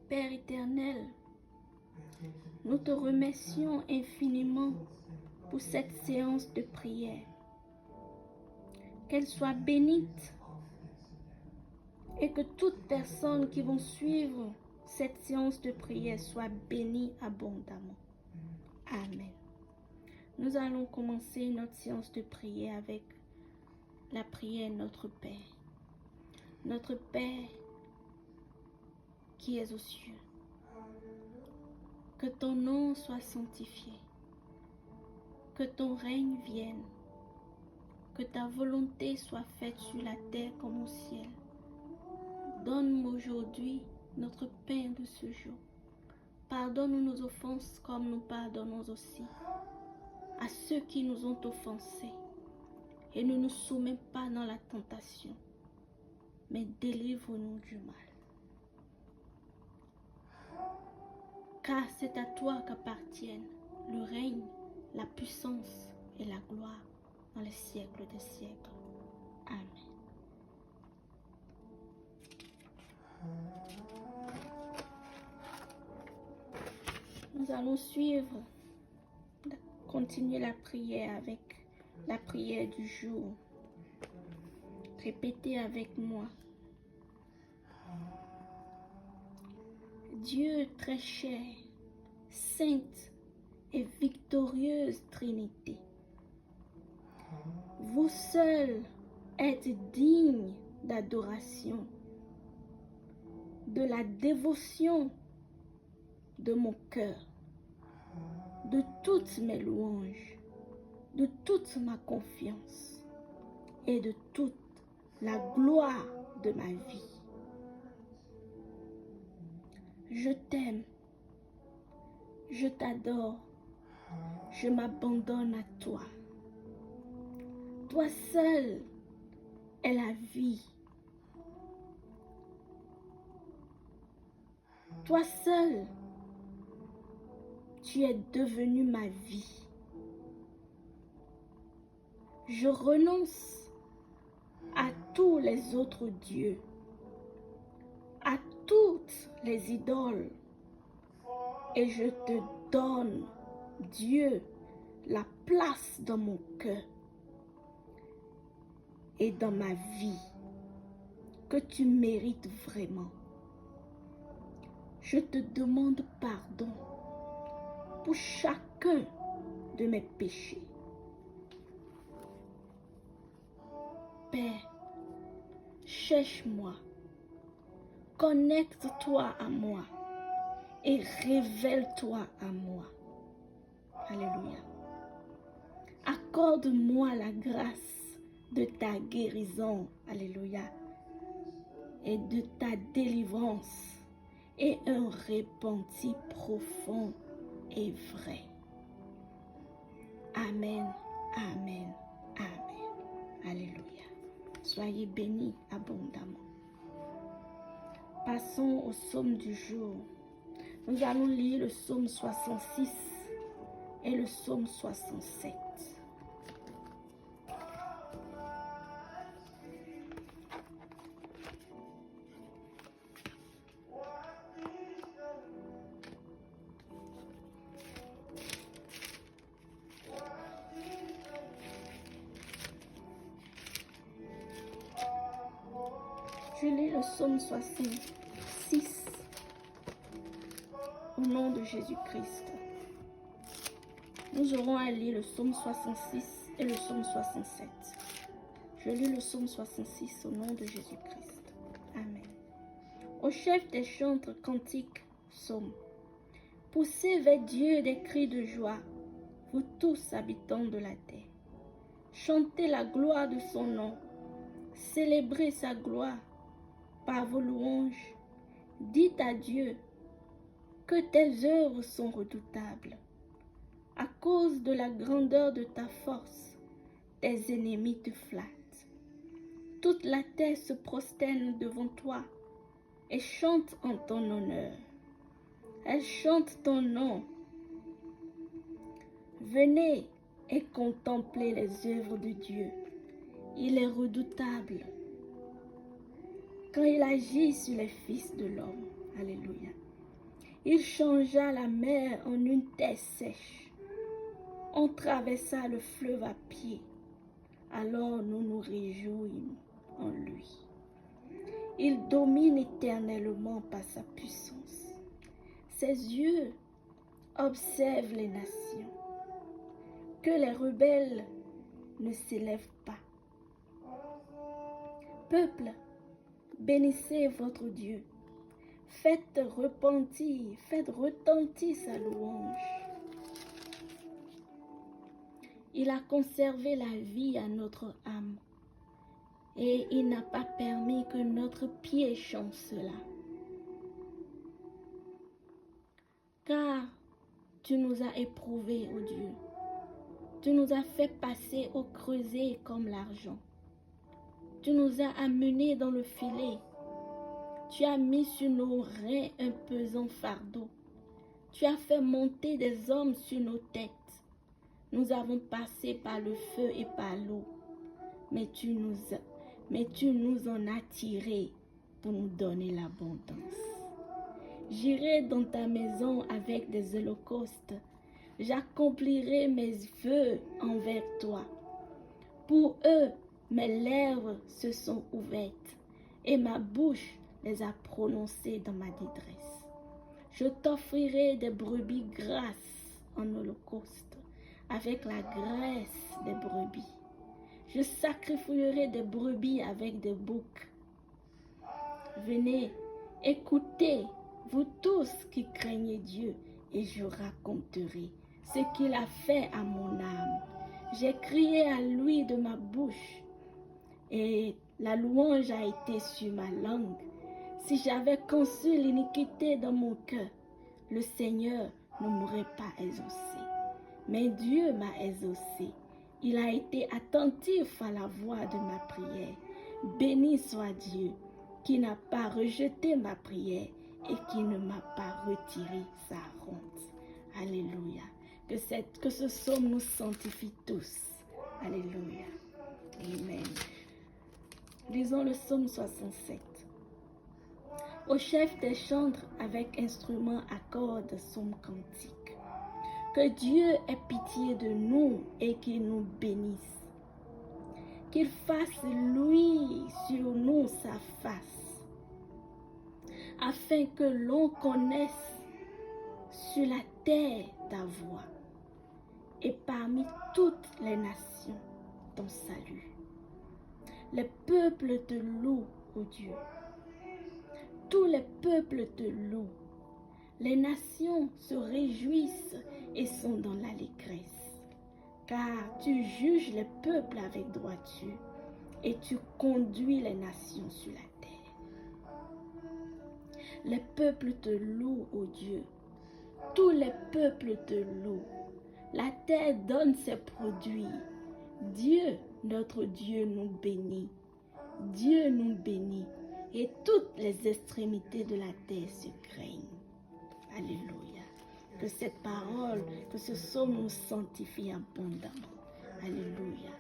Père éternel, nous te remercions infiniment pour cette séance de prière. Qu'elle soit bénite et que toute personne qui va suivre cette séance de prière soit bénie abondamment. Amen. Nous allons commencer notre séance de prière avec la prière Notre Père. Notre Père qui es aux cieux, que ton nom soit sanctifié, que ton règne vienne, que ta volonté soit faite sur la terre comme au ciel. Donne-nous aujourd'hui notre pain de ce jour. Pardonne-nous nos offenses comme nous pardonnons aussi à ceux qui nous ont offensés. Et ne nous soumets pas dans la tentation, mais délivre-nous du mal. Car c'est à toi qu'appartiennent le règne, la puissance et la gloire dans les siècles des siècles. Amen. Nous allons continuer la prière avec la prière du jour. Répétez avec moi. Dieu très cher, sainte et victorieuse Trinité, vous seul êtes digne d'adoration, de la dévotion de mon cœur, de toutes mes louanges, de toute ma confiance et de toute la gloire de ma vie. Je t'aime, je t'adore, je m'abandonne à toi. Toi seul est la vie. Toi seul, tu es devenu ma vie. Je renonce à tous les autres dieux, à toutes les idoles, et je te donne, Dieu, la place dans mon cœur et dans ma vie que tu mérites vraiment. Je te demande pardon pour chacun de mes péchés. Père, cherche-moi, connecte-toi à moi et révèle-toi à moi. Alléluia. Accorde-moi la grâce de ta guérison, alléluia, et de ta délivrance et un repenti profond et vrai. Amen, amen, amen. Alléluia. Soyez bénis abondamment. Passons au psaume du jour. Nous allons lire le psaume 66 et le psaume 67. Je lis le psaume 66 au nom de Jésus-Christ. Nous aurons à lire le psaume 66 et le psaume 67. Je lis le psaume 66 au nom de Jésus-Christ. Amen. Au chef des chantres cantiques, psaume. Poussez vers Dieu des cris de joie, vous tous habitants de la terre. Chantez la gloire de son nom. Célébrez sa gloire par vos louanges. Dites à Dieu que tes œuvres sont redoutables. À cause de la grandeur de ta force, tes ennemis te flattent. Toute la terre se prosterne devant toi et chante en ton honneur. Elle chante ton nom. Venez et contemplez les œuvres de Dieu. Il est redoutable quand il agit sur les fils de l'homme. Alléluia. Il changea la mer en une terre sèche. On traversa le fleuve à pied. Alors nous nous réjouissons en lui. Il domine éternellement par sa puissance. Ses yeux observent les nations. Que les rebelles ne s'élèvent pas. Peuple, bénissez votre Dieu. Faites retentir sa louange. Il a conservé la vie à notre âme et il n'a pas permis que notre pied chancela. Car tu nous as éprouvés, ô Dieu. Tu nous as fait passer au creuset comme l'argent. Tu nous as amenés dans le filet. Tu as mis sur nos reins un pesant fardeau. Tu as fait monter des hommes sur nos têtes. Nous avons passé par le feu et par l'eau. Mais tu nous en as tirés pour nous donner l'abondance. J'irai dans ta maison avec des holocaustes. J'accomplirai mes vœux envers toi. Pour eux, mes lèvres se sont ouvertes et ma bouche les a prononcées dans ma détresse. Je t'offrirai des brebis grasses en holocauste avec la graisse des brebis. Je sacrifierai des brebis avec des boucs. Venez, écoutez, vous tous qui craignez Dieu, et je raconterai ce qu'il a fait à mon âme. J'ai crié à lui de ma bouche, et la louange a été sur ma langue. Si j'avais conçu l'iniquité dans mon cœur, le Seigneur ne m'aurait pas exaucé. Mais Dieu m'a exaucé. Il a été attentif à la voix de ma prière. Béni soit Dieu qui n'a pas rejeté ma prière et qui ne m'a pas retiré sa honte. Alléluia. Que ce psaume nous sanctifie tous. Alléluia. Amen. Lisons le psaume 67. Au chef des chantres avec instrument accorde son cantique. Que Dieu ait pitié de nous et qu'il nous bénisse. Qu'il fasse luire sur nous sa face, afin que l'on connaisse sur la terre ta voix et parmi toutes les nations ton salut. Les peuples te louent, ô Dieu. Tous les peuples te louent. Les nations se réjouissent et sont dans l'allégresse. Car tu juges les peuples avec droiture et tu conduis les nations sur la terre. Les peuples te louent, ô Dieu. Tous les peuples te louent. La terre donne ses produits. Dieu, notre Dieu, nous bénit. Dieu nous bénit. Et toutes les extrémités de la terre se craignent. Alléluia. Que cette parole, que ce psaume nous sanctifie abondamment. Alléluia.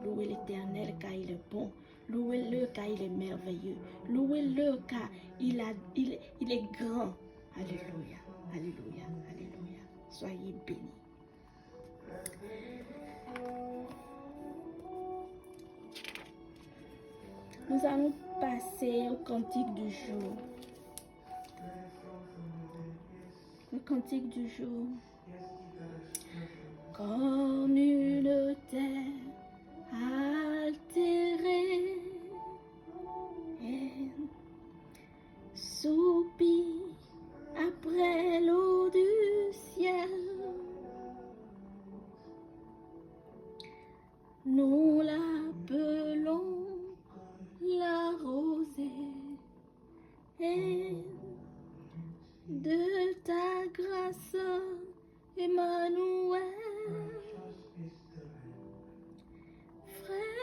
Louez l'Éternel car il est bon. Louez-le car il est merveilleux. Louez-le car il est grand. Alléluia. Alléluia. Alléluia. Soyez bénis. Nous allons passer au cantique du jour. Le cantique du jour. Comme une terre altérée et soupire après l'eau du ciel, nous l'appelons la rosée et de ta grâce, Emmanuel, frère.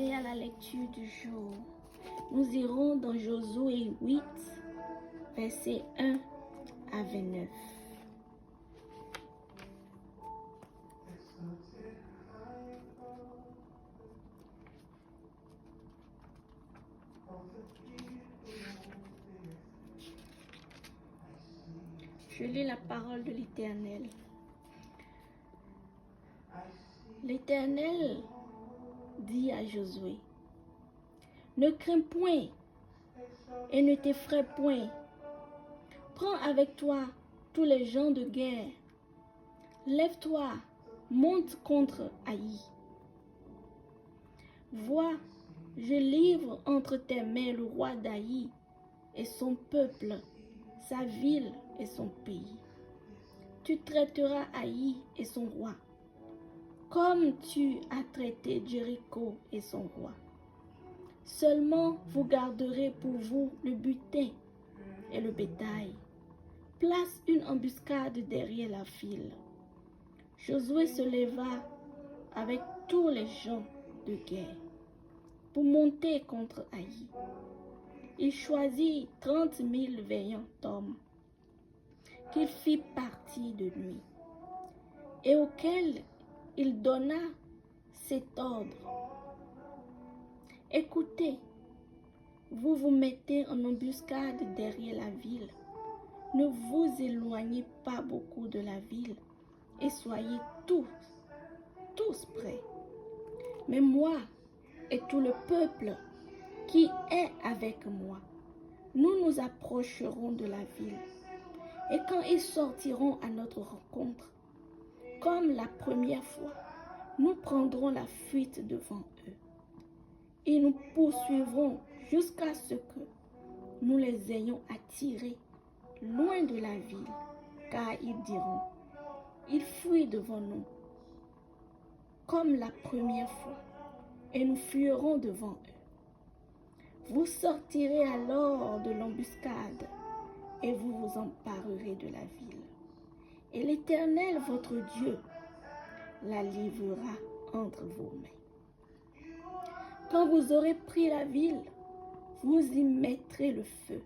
passer à la lecture du jour. Nous irons dans Josué 8, versets 1 à 29. Je lis la parole de l'Éternel. L'Éternel dit à Josué, ne crains point et ne t'effraie point. Prends avec toi tous les gens de guerre. Lève-toi, monte contre Haï. Vois, je livre entre tes mains le roi d'Haï et son peuple, sa ville et son pays. Tu traiteras Haï et son roi, comme tu as traité Jéricho et son roi. Seulement vous garderez pour vous le butin et le bétail. Place une embuscade derrière la ville. Josué se leva avec tous les gens de guerre pour monter contre Haï. Il choisit 30 000 vaillants hommes qu'il fit partir de nuit et auxquels il donna cet ordre. Écoutez, vous vous mettez en embuscade derrière la ville. Ne vous éloignez pas beaucoup de la ville et soyez tous prêts. Mais moi et tout le peuple qui est avec moi, nous nous approcherons de la ville. Et quand ils sortiront à notre rencontre, comme la première fois, nous prendrons la fuite devant eux. Et nous poursuivrons jusqu'à ce que nous les ayons attirés loin de la ville, car ils diront, ils fuient devant nous, comme la première fois, et nous fuirons devant eux. Vous sortirez alors de l'embuscade, et vous vous emparerez de la ville. Et l'Éternel, votre Dieu, la livrera entre vos mains. Quand vous aurez pris la ville, vous y mettrez le feu.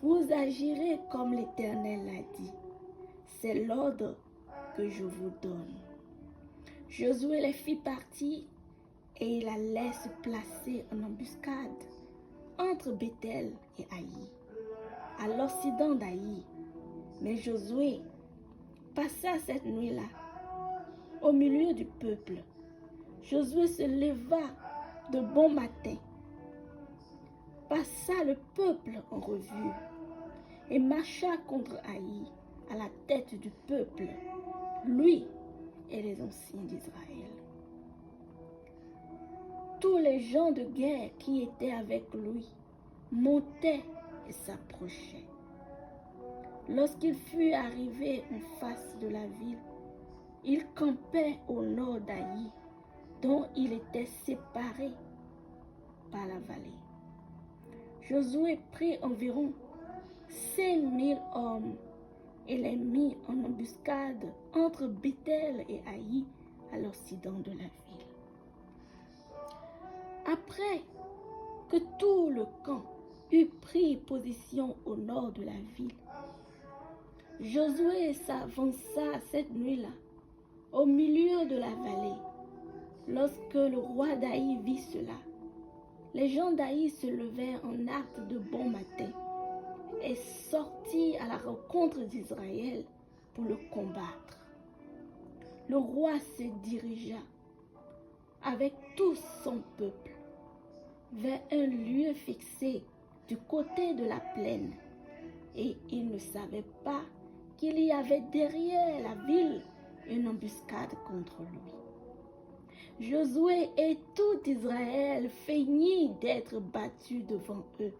Vous agirez comme l'Éternel l'a dit. C'est l'ordre que je vous donne. Josué les fit partir et il allait se placer en embuscade entre Béthel et Haï, à l'occident d'Haï. Mais Josué passa cette nuit-là au milieu du peuple. Josué se leva de bon matin, passa le peuple en revue et marcha contre Haï à la tête du peuple, lui et les anciens d'Israël. Tous les gens de guerre qui étaient avec lui montaient et s'approchaient. Lorsqu'il fut arrivé en face de la ville, il campait au nord d'Haï, dont il était séparé par la vallée. Josué prit environ 5000 hommes et les mit en embuscade entre Béthel et Haï à l'occident de la ville. Après que tout le camp eut pris position au nord de la ville, Josué s'avança cette nuit-là au milieu de la vallée. Lorsque le roi d'Haï vit cela, les gens d'Haï se levèrent en hâte de bon matin et sortirent à la rencontre d'Israël pour le combattre. Le roi se dirigea avec tout son peuple vers un lieu fixé du côté de la plaine, et il ne savait pas qu'il y avait derrière la ville une embuscade contre lui. Josué et tout Israël feignit d'être battus devant eux,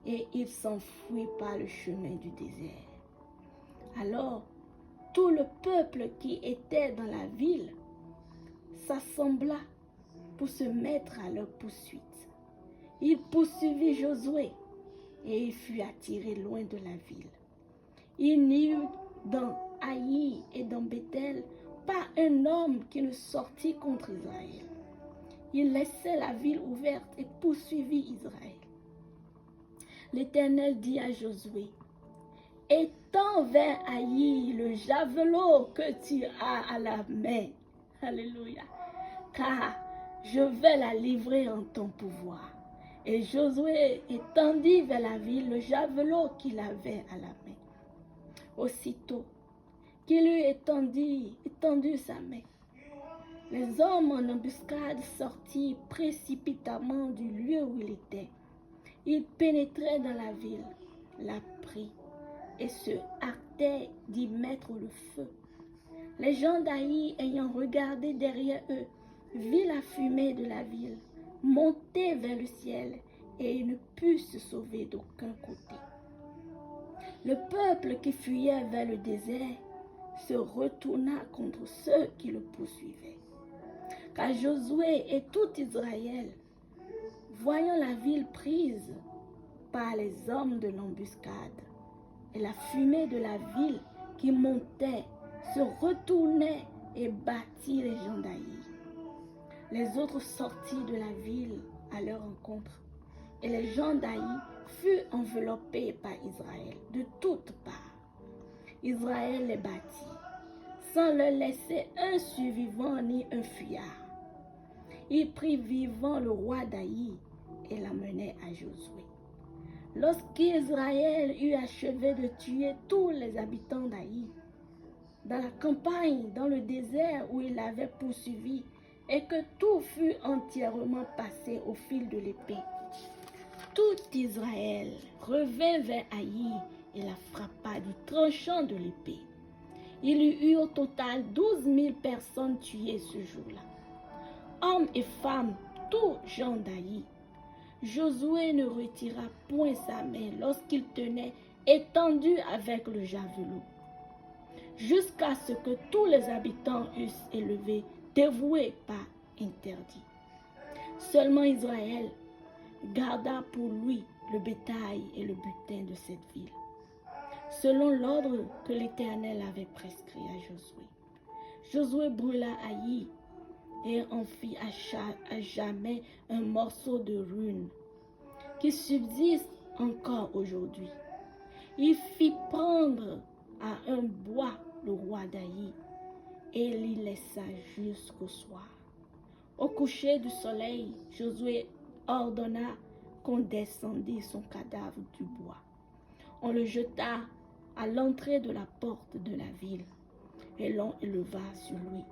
et ils s'enfuirent par le chemin du désert. Alors, tout le peuple qui était dans la ville s'assembla pour se mettre à leur poursuite. Il poursuivit Josué et il fut attiré loin de la ville. Il n'y eut dans Haï et dans Béthel pas un homme qui ne sortit contre Israël. Il laissait la ville ouverte et poursuivit Israël. L'Éternel dit à Josué, étends vers Haï le javelot que tu as à la main. Alléluia. Car je vais la livrer en ton pouvoir. Et Josué étendit vers la ville le javelot qu'il avait à la main. Aussitôt qu'il eut étendu sa main, les hommes en embuscade sortirent précipitamment du lieu où il était. Ils pénétraient dans la ville, la prirent et se hâtaient d'y mettre le feu. Les gens d'Haï, ayant regardé derrière eux, virent la fumée de la ville monter vers le ciel et ils ne purent se sauver d'aucun côté. Le peuple qui fuyait vers le désert se retourna contre ceux qui le poursuivaient. Car Josué et tout Israël, voyant la ville prise par les hommes de l'embuscade et la fumée de la ville qui montait, se retournaient et battirent les gens d'Haï. Les autres sortirent de la ville à leur rencontre, et les gens d'Haï furent enveloppés par Israël de toutes parts. Israël les battit, sans leur laisser un survivant ni un fuyard. Il prit vivant le roi d'Haï et l'amenait à Josué. Lorsqu'Israël eut achevé de tuer tous les habitants d'Haï, dans la campagne, dans le désert où il l'avait poursuivi, et que tout fut entièrement passé au fil de l'épée, tout Israël revint vers Haï et la frappa du tranchant de l'épée. Il y eut au total 12 000 personnes tuées ce jour-là, hommes et femmes, tous gens d'Haï. Josué ne retira point sa main lorsqu'il tenait étendu avec le javelot, jusqu'à ce que tous les habitants eussent élevé, dévoué par interdit. Seulement Israël garda pour lui le bétail et le butin de cette ville, selon l'ordre que l'Éternel avait prescrit à Josué. Josué brûla Haï et en fit à jamais un morceau de ruine qui subsiste encore aujourd'hui. Il fit prendre à un bois le roi d'Haï et l'y laissa jusqu'au soir. Au coucher du soleil, Josué ordonna qu'on descendît son cadavre du bois. On le jeta à l'entrée de la porte de la ville et l'on éleva sur lui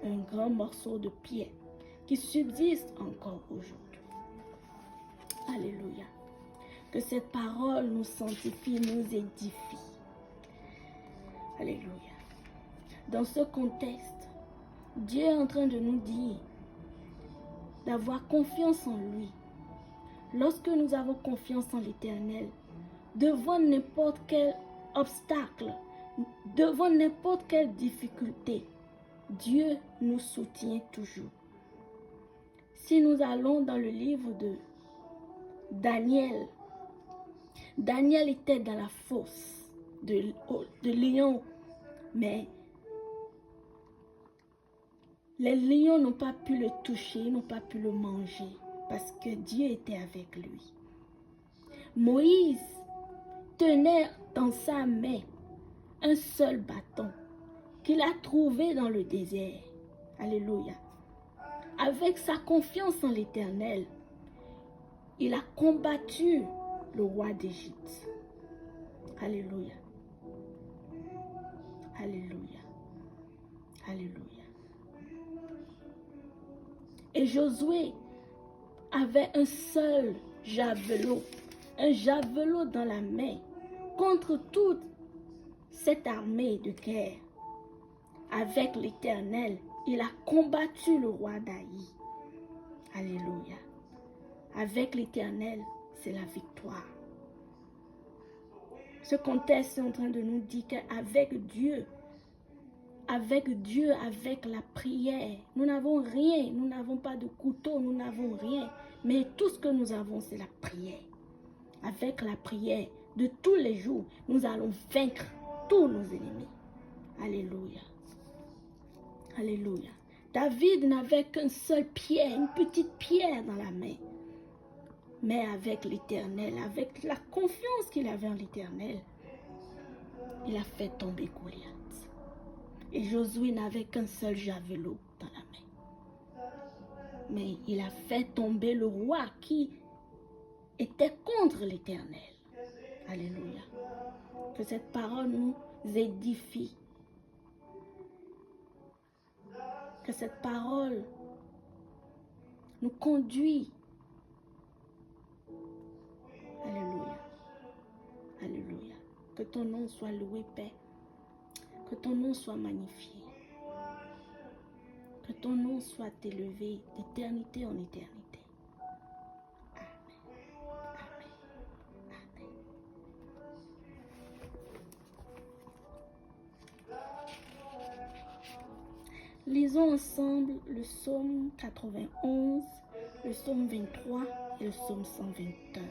un grand morceau de pierre qui subsiste encore aujourd'hui. Alléluia. Que cette parole nous sanctifie, nous édifie. Alléluia. Dans ce contexte, Dieu est en train de nous dire d'avoir confiance en lui. Lorsque nous avons confiance en l'Éternel, devant n'importe quel obstacle, devant n'importe quelle difficulté, Dieu nous soutient toujours. Si nous allons dans le livre de Daniel, Daniel était dans la fosse de lions, mais les lions n'ont pas pu le toucher, n'ont pas pu le manger, parce que Dieu était avec lui. Moïse tenait dans sa main un seul bâton qu'il a trouvé dans le désert. Alléluia. Avec sa confiance en l'Éternel, il a combattu le roi d'Égypte. Alléluia. Alléluia. Alléluia. Et Josué avait un seul javelot, un javelot dans la main contre toute cette armée de guerre. Avec l'Éternel, il a combattu le roi d'Haï. Alléluia. Avec l'Éternel, c'est la victoire. Ce contexte est en train de nous dire qu'avec Dieu, avec la prière, nous n'avons rien, nous n'avons pas de couteau, nous n'avons rien, mais tout ce que nous avons, c'est la prière. Avec la prière de tous les jours, nous allons vaincre tous nos ennemis. Alléluia. Alléluia. David n'avait qu'une seule pierre, une petite pierre dans la main. Mais avec l'Éternel, avec la confiance qu'il avait en l'Éternel, il a fait tomber Goliath. Et Josué n'avait qu'un seul javelot dans la main. Mais il a fait tomber le roi qui était contre l'Éternel. Alléluia. Que cette parole nous édifie. Que cette parole nous conduit. Alléluia. Alléluia. Que ton nom soit loué, Père. Que ton nom soit magnifié. Que ton nom soit élevé d'éternité en éternité. Amen. Amen. Amen. Lisons ensemble le psaume 91, le psaume 23 et le psaume 121.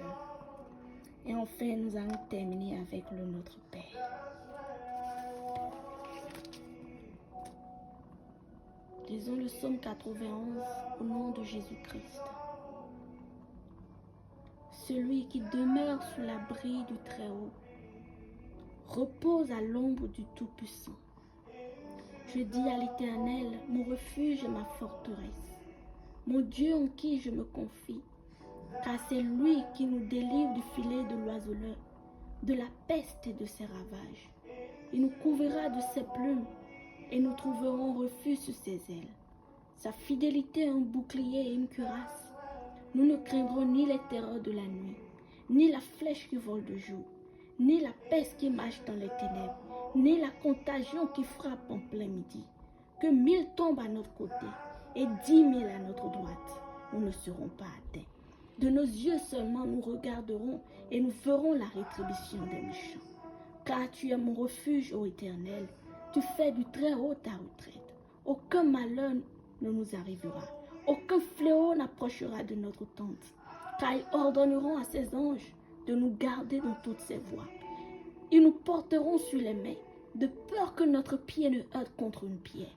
Et enfin, nous allons terminer avec le Notre Père. Lisons le psaume 91 au nom de Jésus-Christ. Celui qui demeure sous l'abri du Très-Haut repose à l'ombre du Tout-Puissant. Je dis à l'Éternel, mon refuge et ma forteresse, mon Dieu en qui je me confie, car c'est lui qui nous délivre du filet de l'oiseleur, de la peste et de ses ravages. Il nous couvrira de ses plumes et nous trouverons refuge sous ses ailes. Sa fidélité est un bouclier et une cuirasse. Nous ne craindrons ni les terreurs de la nuit, ni la flèche qui vole de jour, ni la peste qui marche dans les ténèbres, ni la contagion qui frappe en plein midi. Que 1000 tombent à notre côté et 10 000 à notre droite, nous ne serons pas atteints. De nos yeux seulement nous regarderons et nous ferons la rétribution des méchants. Car tu es mon refuge, ô Éternel, tu fais du Très-Haut ta retraite. Aucun malheur ne nous arrivera, aucun fléau n'approchera de notre tente, car ils ordonneront à ses anges de nous garder dans toutes ses voies. Ils nous porteront sur les mains, de peur que notre pied ne heurte contre une pierre.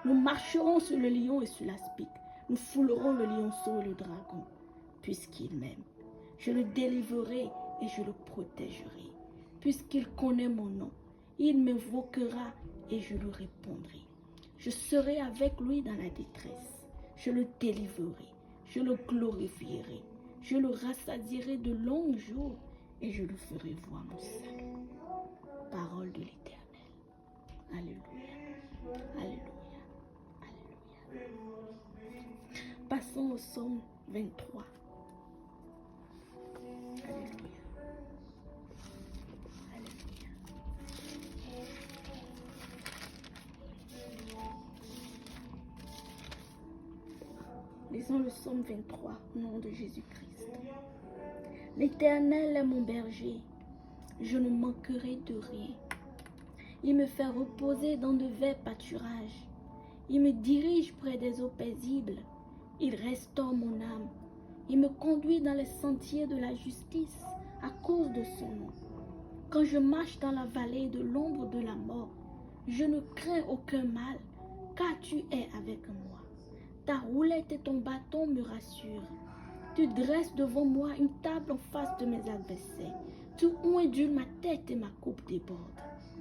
Nous marcherons sur le lion et sur l'aspic, nous foulerons le lionceau et le dragon, puisqu'il m'aime. Je le délivrerai et je le protégerai, puisqu'il connaît mon nom. Il m'invoquera et je lui répondrai. Je serai avec lui dans la détresse. Je le délivrerai, je le glorifierai. Je le rassadierai de longs jours et je lui ferai voir mon salut. Parole de l'Éternel. Alléluia. Alléluia. Alléluia. Passons au psaume 23. Alléluia. Alléluia. Lisons le psaume 23 au nom de Jésus-Christ. L'Éternel est mon berger, je ne manquerai de rien. Il me fait reposer dans de verts pâturages. Il me dirige près des eaux paisibles. Il restaure mon âme. Il me conduit dans les sentiers de la justice à cause de son nom. Quand je marche dans la vallée de l'ombre de la mort, je ne crains aucun mal, car tu es avec moi. Ta roulette et ton bâton me rassurent. Tu dresses devant moi une table en face de mes adversaires. Tu ondules ma tête et ma coupe déborde.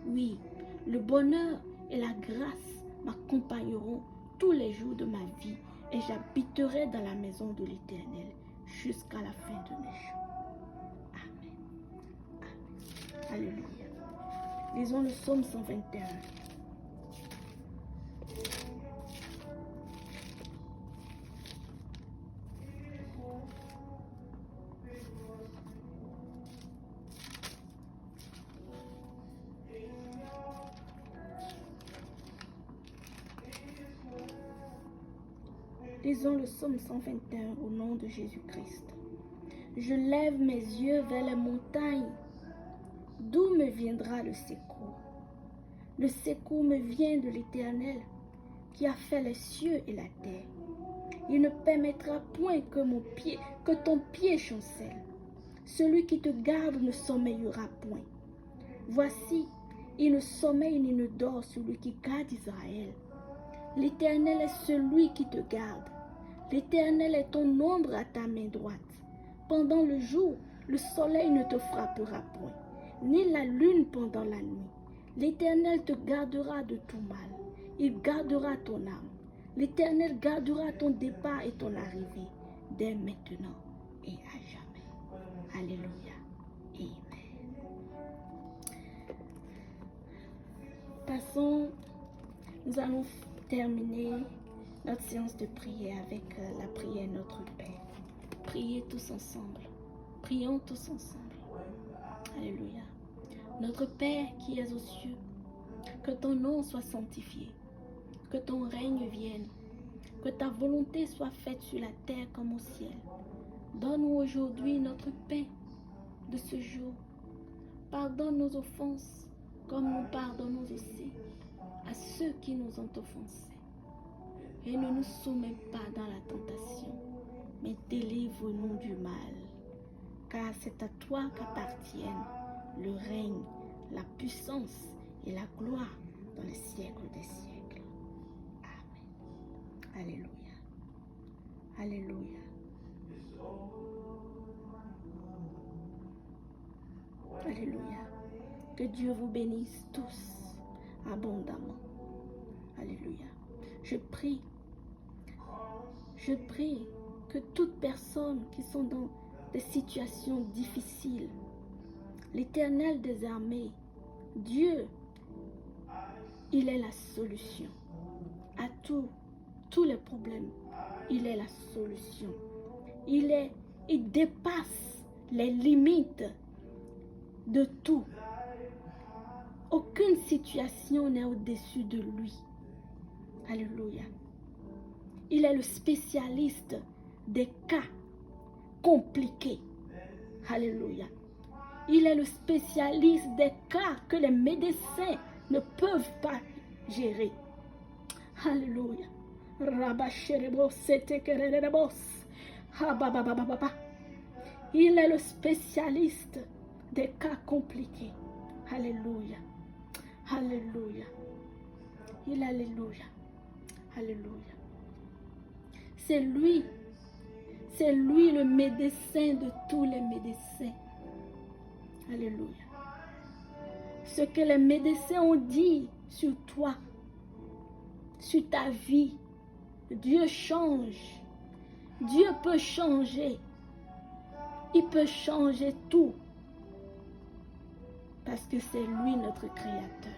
Oui, le bonheur et la grâce m'accompagneront tous les jours de ma vie et j'habiterai dans la maison de l'Éternel jusqu'à la fin de mes jours. Amen. Amen. Alléluia. Lisons le psaume 121. Lisons le psaume 121 au nom de Jésus-Christ. Je lève mes yeux vers les montagnes. D'où me viendra le secours? Le secours me vient de l'Éternel qui a fait les cieux et la terre. Il ne permettra point que ton pied chancelle. Celui qui te garde ne sommeillera point. Voici, il ne sommeille ni ne dort celui qui garde Israël. L'Éternel est celui qui te garde. L'Éternel est ton ombre à ta main droite. Pendant le jour, le soleil ne te frappera point, ni la lune pendant la nuit. L'Éternel te gardera de tout mal. Il gardera ton âme. L'Éternel gardera ton départ et ton arrivée, dès maintenant et à jamais. Alléluia. Amen. Passons, nous allons terminer notre séance de prière avec la prière Notre Père. Priez tous ensemble. Prions tous ensemble. Alléluia. Notre Père qui es aux cieux, que ton nom soit sanctifié, que ton règne vienne, que ta volonté soit faite sur la terre comme au ciel. Donne-nous aujourd'hui notre pain de ce jour. Pardonne nos offenses comme nous pardonnons aussi à ceux qui nous ont offensés. Et ne nous soumets pas dans la tentation, mais délivre-nous du mal. Car c'est à toi qu'appartiennent le règne, la puissance et la gloire dans les siècles des siècles. Amen. Alléluia. Alléluia. Alléluia. Que Dieu vous bénisse tous abondamment. Alléluia. Je prie que toute personne qui sont dans des situations difficiles, l'Éternel des armées, Dieu, il est la solution à tous les problèmes. Il est la solution. Il dépasse les limites de tout. Aucune situation n'est au-dessus de lui. Alléluia. Il est le spécialiste des cas compliqués. Alléluia. Il est le spécialiste des cas que les médecins ne peuvent pas gérer. Alléluia. Il est le spécialiste des cas compliqués. Alléluia. Alléluia. Alléluia. Alléluia. C'est lui le médecin de tous les médecins. Alléluia. Ce que les médecins ont dit sur toi, sur ta vie, Dieu change. Dieu peut changer. Il peut changer tout. Parce que c'est lui notre Créateur.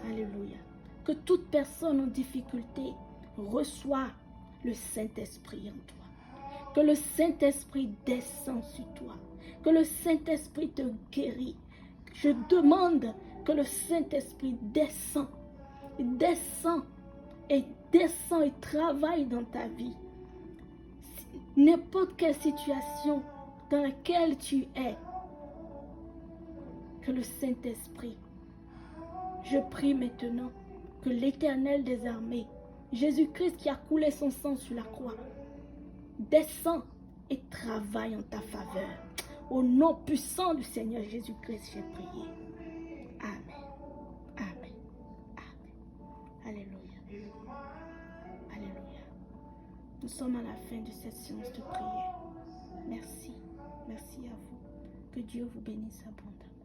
Alléluia. Que toute personne en difficulté reçoit le Saint-Esprit en toi. Que le Saint-Esprit descend sur toi. Que le Saint-Esprit te guérit. Je demande que le Saint-Esprit descend et travaille dans ta vie. N'importe quelle situation dans laquelle tu es, que le Saint-Esprit, je prie maintenant que l'Éternel des armées, Jésus-Christ qui a coulé son sang sur la croix, descend et travaille en ta faveur. Au nom puissant du Seigneur Jésus-Christ, j'ai prié. Amen. Amen. Amen. Alléluia. Alléluia. Nous sommes à la fin de cette séance de prière. Merci. Merci à vous. Que Dieu vous bénisse abondamment.